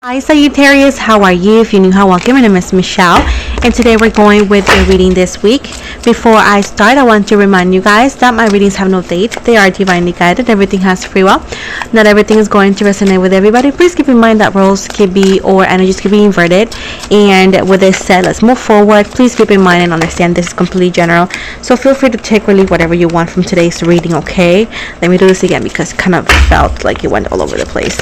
Hi Sagittarius, how are you? If you're new, how welcome. My name is Michelle, and today we're going with a reading this week. Before I start, I want to remind you guys that my readings have no date. They are divinely guided. Everything has free will. Not everything is going to resonate with everybody. Please keep in mind that roles can be, or energies can be inverted. And with this said, let's move forward. Please keep in mind and understand this is completely general. So feel free to take or leave whatever you want from today's reading, okay? Let me do this again because it kind of felt like it went all over the place.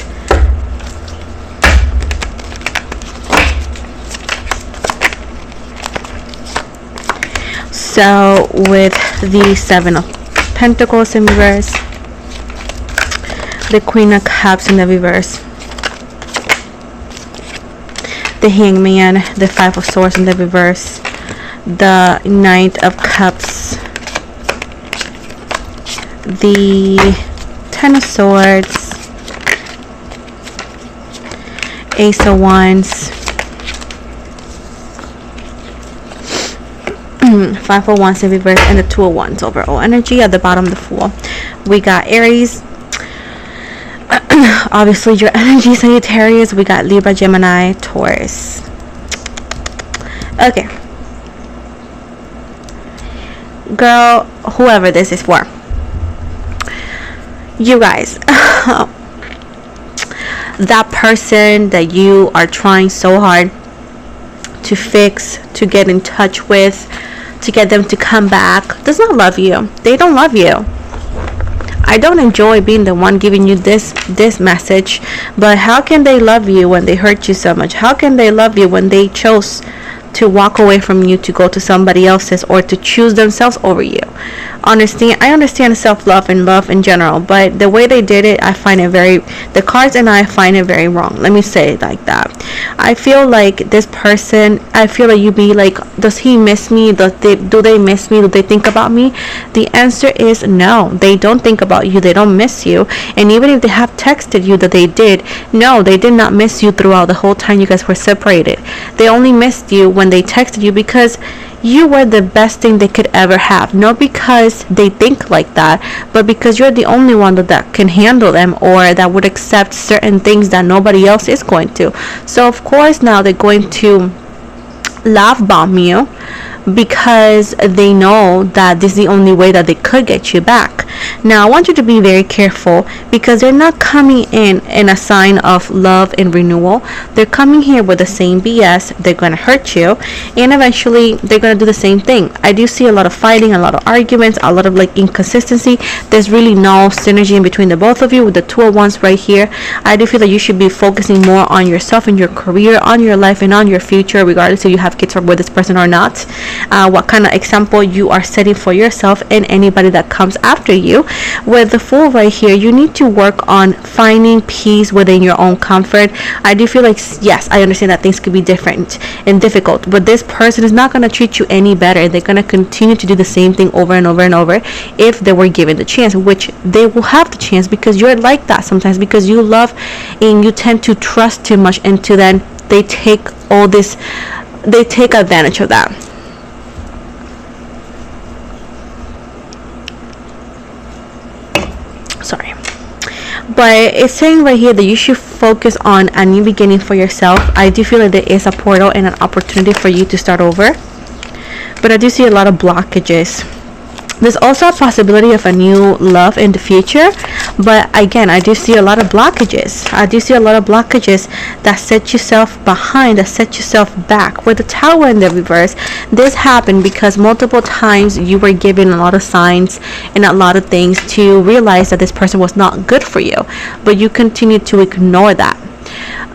So with the Seven of Pentacles in reverse, the Queen of Cups in the reverse, the Hangman, the Five of Swords in the reverse, the Knight of Cups, the Ten of Swords, Ace of Wands, Five of Wands in reverse, and the Two of Wands overall energy. At the bottom, the Fool. We got Aries, obviously your energy, Sagittarius. We got Libra, Gemini, Taurus. Okay, girl, whoever this is for, you guys, that person that you are trying so hard to fix, to get in touch with, to get them to come back, does not love you. They don't love you. I don't enjoy being the one giving you this message, but how can they love you when they hurt you so much? How can they love you when they chose to walk away from you to go to somebody else's, or to choose themselves over you? I understand self-love and love in general, but the way they did it, I find it the cards and I find it very wrong. Let me say it like that. I feel like this person, I feel like you be like, does he miss me? Do they miss me? Do they think about me? The answer is no. They don't think about you. They don't miss you. And even if they have texted you that they did, no, they did not miss you throughout the whole time you guys were separated. They only missed you when they texted you because you were the best thing they could ever have. Not because they think like that, but because you're the only one that can handle them, or that would accept certain things that nobody else is going to. So of course now they're going to love bomb you because they know that this is the only way that they could get you back. Now I want you to be very careful, because they're not coming in a sign of love and renewal. They're coming here with the same BS. They're going to hurt you, and eventually they're going to do the same thing. I do see a lot of fighting, a lot of arguments, a lot of like inconsistency. There's really no synergy in between the both of you. With the Two of Wands right here, I do feel that you should be focusing more on yourself and your career, on your life, and on your future, regardless if you have kids with this person or not. What kind of example you are setting for yourself and anybody that comes after you. With the Fool right here, you need to work on finding peace within your own comfort. I do feel like, yes, I understand that things could be different and difficult, but this person is not going to treat you any better. They're going to continue to do the same thing over and over and over if they were given the chance, which they will have the chance, because you're like that sometimes, because you love and you tend to trust too much, and to then they take advantage of that. Sorry, but it's saying right here that you should focus on a new beginning for yourself. I do feel like there is a portal and an opportunity for you to start over, but I do see a lot of blockages. There's also a possibility of a new love in the future, but again, I do see a lot of blockages. I do see a lot of blockages that set yourself behind, that set yourself back. With the Tower in the reverse, this happened because multiple times you were given a lot of signs and a lot of things to realize that this person was not good for you, but you continued to ignore that.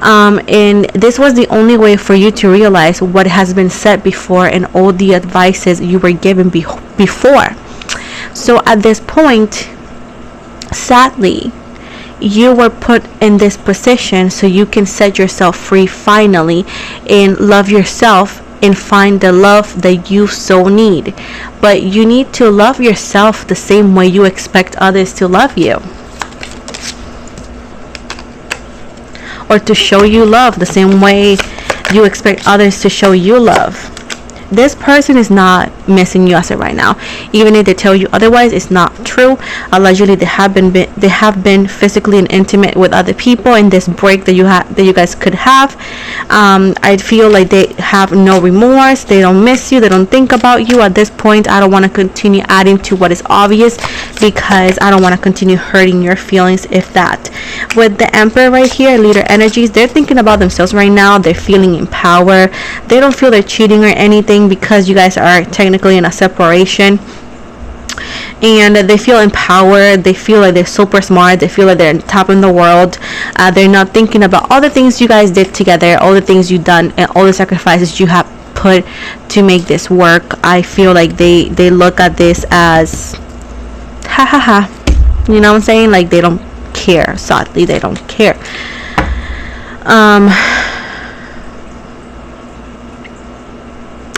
And this was the only way for you to realize what has been said before and all the advices you were given before. So at this point, sadly, you were put in this position so you can set yourself free finally and love yourself and find the love that you so need. But you need to love yourself the same way you expect others to love you, or to show you love the same way you expect others to show you love. this person is not missing you as of right now. Even if they tell you otherwise, it's not true. Allegedly, they have been physically and intimate with other people in this break that you guys could have. I feel like they have no remorse. They don't miss you. They don't think about you at this point. I don't want to continue adding to what is obvious, because I don't want to continue hurting your feelings. If that, with the Emperor right here, leader energies, they're thinking about themselves right now. They're feeling in power. They don't feel they're cheating or anything, because you guys are technically in a separation, and they feel empowered. They feel like they're super smart. They feel like they're top in the world. They're not thinking about all the things you guys did together, all the things you've done, and all the sacrifices you have put to make this work. I feel like they look at this as ha ha ha, you know what I'm saying? Like, they don't care. Sadly, they don't care.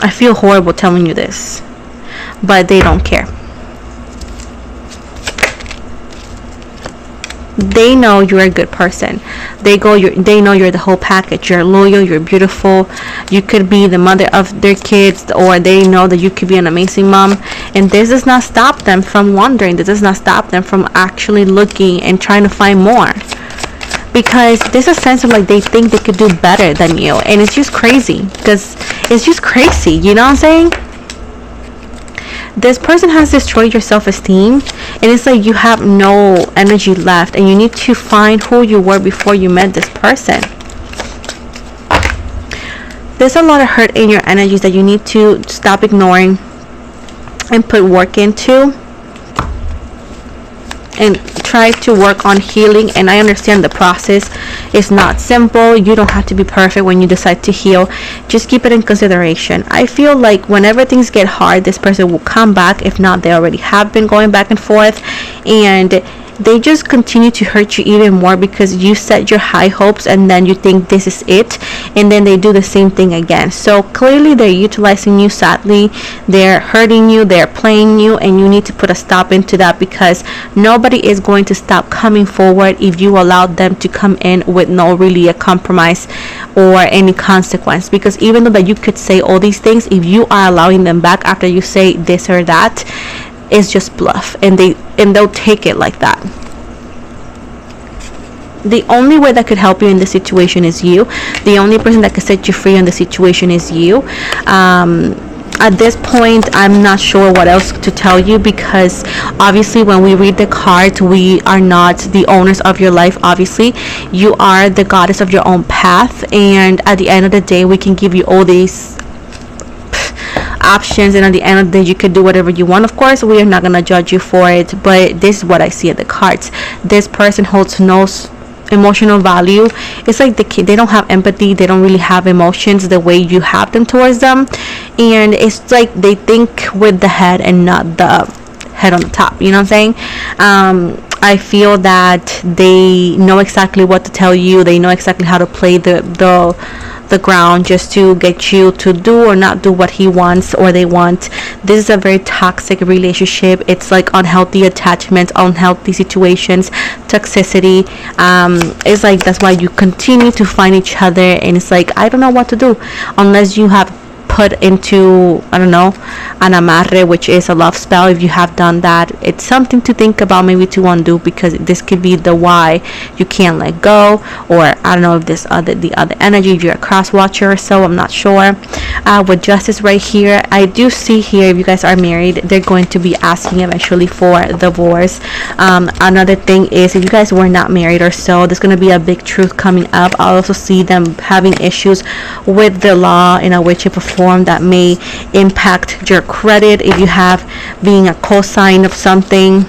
I feel horrible telling you this, but they don't care. They know you're a good person. They know you're the whole package. You're loyal, you're beautiful, you could be the mother of their kids, or they know that you could be an amazing mom. And this does not stop them from wondering. This does not stop them from actually looking and trying to find more, because there's a sense of like they think they could do better than you, and it's just crazy, because it's just crazy, you know what I'm saying? This person has destroyed your self-esteem, and it's like you have no energy left, and you need to find who you were before you met this person. There's a lot of hurt in your energies that you need to stop ignoring and put work into, and try to work on healing. And I understand the process is not simple. You don't have to be perfect when you decide to heal. Just keep it in consideration. I feel like whenever things get hard, this person will come back. If not, they already have been going back and forth, and they just continue to hurt you even more, because you set your high hopes and then you think this is it, and then they do the same thing again. So clearly they're utilizing you. Sadly, they're hurting you, they're playing you, and you need to put a stop into that, because nobody is going to stop coming forward if you allow them to come in with no really a compromise or any consequence. Because even though that you could say all these things, if you are allowing them back after you say this or that, it's just bluff, and they'll take it like that. The only way that could help you in this situation is you. The only person that could set you free in the situation is you. At this point, I'm not sure what else to tell you, because obviously when we read the cards, we are not the owners of your life. Obviously, you are the goddess of your own path, and at the end of the day, we can give you all these options, and at the end of the day, you could do whatever you want. Of course, we are not going to judge you for it, but this is what I see at the cards. This person holds no emotional value. It's like they don't have empathy. They don't really have emotions the way you have them towards them, and it's like they think with the head and not the head on the top, you know what I'm saying? I feel that they know exactly what to tell you. They know exactly how to play the ground just to get you to do or not do what he wants or they want. This is a very toxic relationship. It's like unhealthy attachments, unhealthy situations, toxicity. It's like that's why you continue to find each other, and it's like I don't know what to do unless you have put into, I don't know, an amarre, which is a love spell. If you have done that, it's something to think about, maybe to undo, because this could be the why you can't let go. Or I don't know if this the other energy, if you're a cross watcher or so, I'm not sure. With justice right here, I do see here, if you guys are married, they're going to be asking eventually for divorce. Another thing is, if you guys were not married or so, there's going to be a big truth coming up. I also see them having issues with the law in a way, shape, or form that may impact your credit if you have being a cosign of something,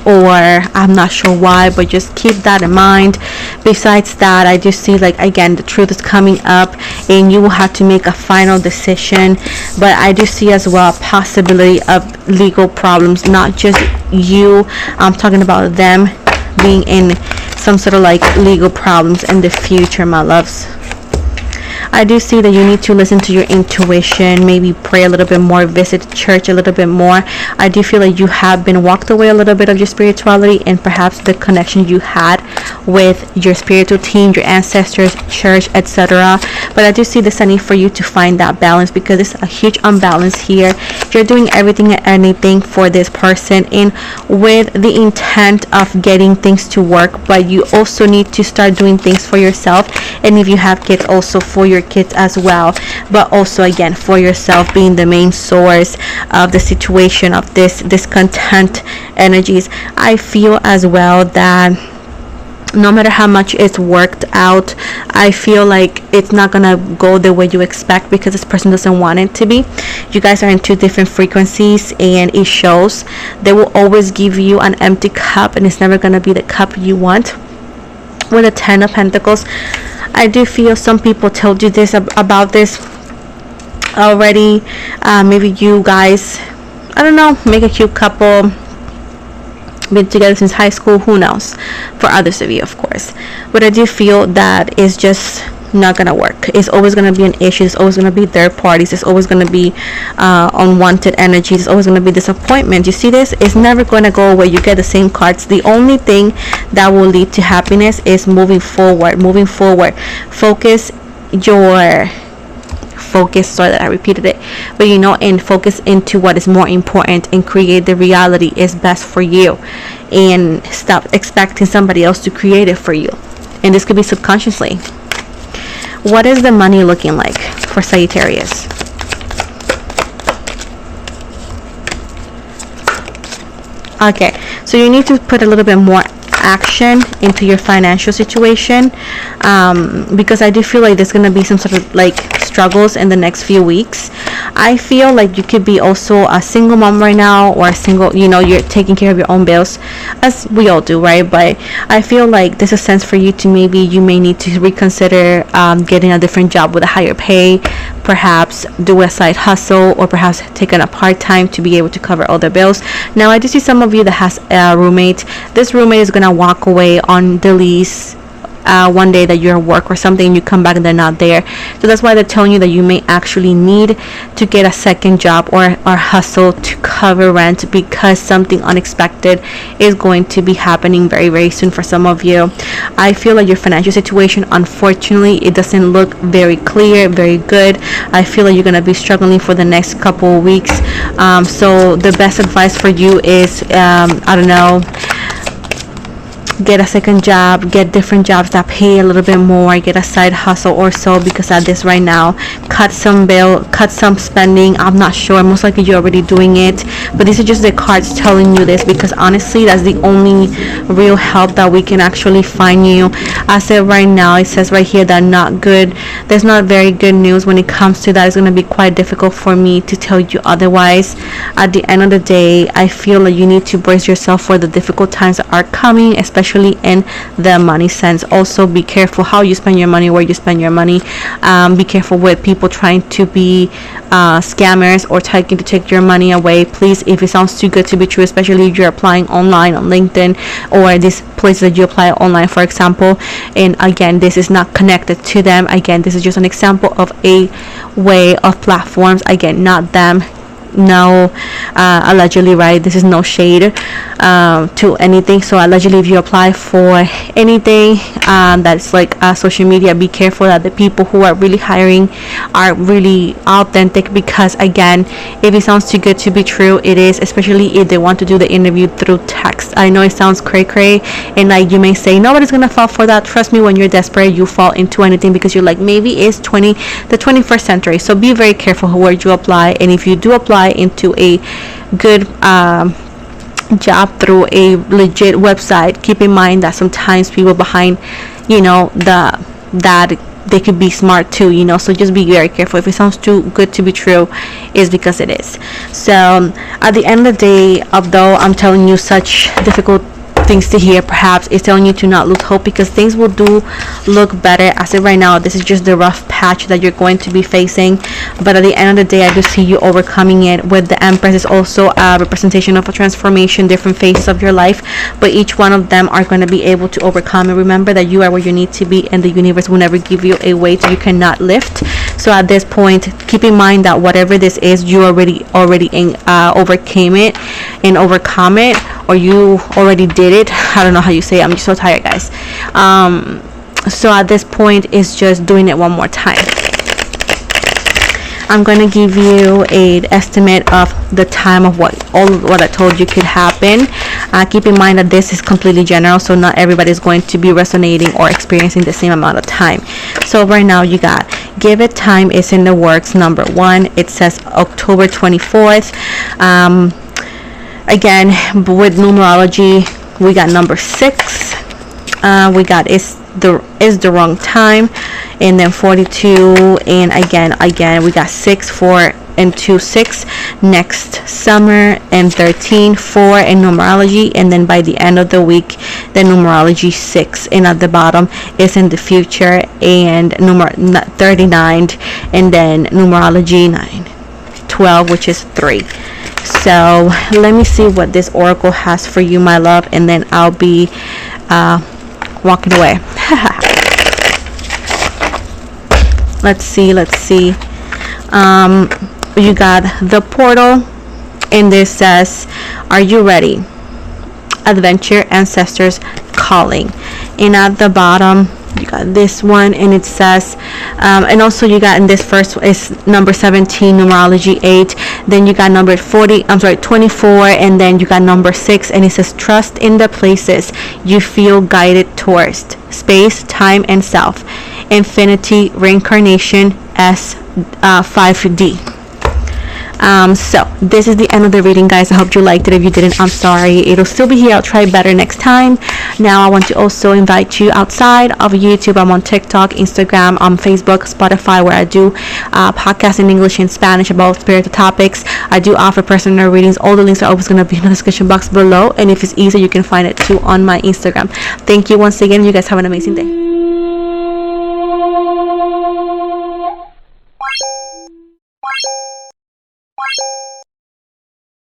or I'm not sure why, but just keep that in mind. Besides that, I just see, like, again, the truth is coming up and you will have to make a final decision. But I do see as well a possibility of legal problems, not just you, I'm talking about them being in some sort of like legal problems in the future, my loves. I do see that you need to listen to your intuition, maybe pray a little bit more, visit church a little bit more. I do feel like you have been walked away a little bit of your spirituality and perhaps the connection you had with your spiritual team, your ancestors, church, etc. But I do see this need for you to find that balance, because it's a huge unbalance here. You're doing everything and anything for this person and with the intent of getting things to work, but you also need to start doing things for yourself, and if you have kids, also for your kids as well, but also again for yourself, being the main source of the situation of this discontent energies. I feel as well that no matter how much it's worked out, I feel like it's not gonna go the way you expect, because this person doesn't want it to be. You guys are in two different frequencies, and it shows. They will always give you an empty cup, and it's never gonna be the cup you want. With the 10 of Pentacles, I do feel some people told you this about this already. Maybe you guys, I don't know, make a cute couple, been together since high school, who knows, for others of you, of course. But I do feel that it's just not gonna work. It's always gonna be an issue. It's always gonna be third parties. It's always gonna be unwanted energies. It's always gonna be disappointment. You see this? It's never gonna go away. You get the same cards. The only thing that will lead to happiness is moving forward. Focus sorry that I repeated it, but and focus into what is more important and create the reality is best for you, and stop expecting somebody else to create it for you. And this could be subconsciously. What is the money looking like for Sagittarius? Okay, so you need to put a little bit more action into your financial situation, because I do feel like there's gonna be some sort of like struggles in the next few weeks. I feel like you could be also a single mom right now, or a single, you're taking care of your own bills, as we all do, right? But I feel like there's a sense for you to maybe you may need to reconsider getting a different job with a higher pay, perhaps do a side hustle, or perhaps taking a part-time to be able to cover all the bills. Now I do see some of you that has a roommate. This roommate is gonna walk away on the lease one day that you're at work or something, and you come back and they're not there. So that's why they're telling you that you may actually need to get a second job or hustle to cover rent, because something unexpected is going to be happening very, very soon for some of you. I feel like your financial situation, unfortunately, it doesn't look very clear, very good. I feel like you're going to be struggling for the next couple of weeks. So the best advice for you is, I don't know, get a second job, get different jobs that pay a little bit more, get a side hustle or so, because at this right now, cut some spending. I'm not sure, most likely you're already doing it, but these are just the cards telling you this, because honestly that's the only real help that we can actually find you. As of right now, it says right here that there's not very good news when it comes to that. It's going to be quite difficult for me to tell you otherwise. At the end of the day, I feel like you need to brace yourself for the difficult times that are coming, especially in the money sense. Also be careful how you spend your money, where you spend your money. Be careful with people trying to be scammers or trying to take your money away. Please, if it sounds too good to be true, especially if you're applying online on LinkedIn or these places that you apply online, for example, and again, this is not connected to them. Again, this is just an example of a way of platforms, again, not them. No, allegedly, right? This is no shade to anything. So allegedly, if you apply for anything that's like social media, be careful that the people who are really hiring are really authentic, because again, if it sounds too good to be true, it is, especially if they want to do the interview through text. I know it sounds cray and like you may say nobody's gonna fall for that. Trust me, when you're desperate, you fall into anything, because you're like, maybe it's the 21st century. So be very careful where you apply, and if you do apply into a good job through a legit website, keep in mind that sometimes people behind that they could be smart too, so just be very careful. If it sounds too good to be true, is because it is. So at the end of the day, although I'm telling you such difficult things to hear. Perhaps it's telling you to not lose hope, because things will do look better. As of right now, this is just the rough patch that you're going to be facing, but at the end of the day, I do see you overcoming it. With the Empress, is also a representation of a transformation, different phases of your life, but each one of them are going to be able to overcome. And remember that you are where you need to be, and the universe will never give you a weight you cannot lift. So at this point, keep in mind that whatever this is, you already overcame it and overcome it, or you already did it. I don't know how you say it. I'm just so tired, guys. So at this point, it's just doing it one more time. I'm going to give you an estimate of the time of what I told you could happen. Keep in mind that this is completely general, so not everybody is going to be resonating or experiencing the same amount of time. So right now you got give it time is in the works. Number 1, it says October 24th. Again, with numerology, we got number 6. We got is the wrong time, and then 42, and again we got 6, 4 and 2, 6 next summer, and 13, 4 in numerology, and then by the end of the week the numerology 6, and at the bottom is in the future, and 39, and then numerology 9, 12, which is 3. So let me see what this oracle has for you, my love, and then I'll be walking away. Let's see. You got the portal, and this says, are you ready? Adventure, ancestors calling. And at the bottom you got this one, and it says and also you got in this first is number 17, numerology 8, then you got number 24, and then you got number 6, and it says trust in the places you feel guided towards, space, time, and self, infinity, reincarnation, S 5D. So this is the end of the reading, guys. I hope you liked it. If you didn't, I'm sorry. It'll still be here. I'll try better next time. Now I want to also invite you outside of YouTube. I'm on TikTok, Instagram, on Facebook, Spotify, where I do podcasts in English and Spanish about spiritual topics. I do offer personal readings. All the links are always going to be in the description box below, and if it's easier, you can find it too on my Instagram. Thank you once again. You guys have an amazing day.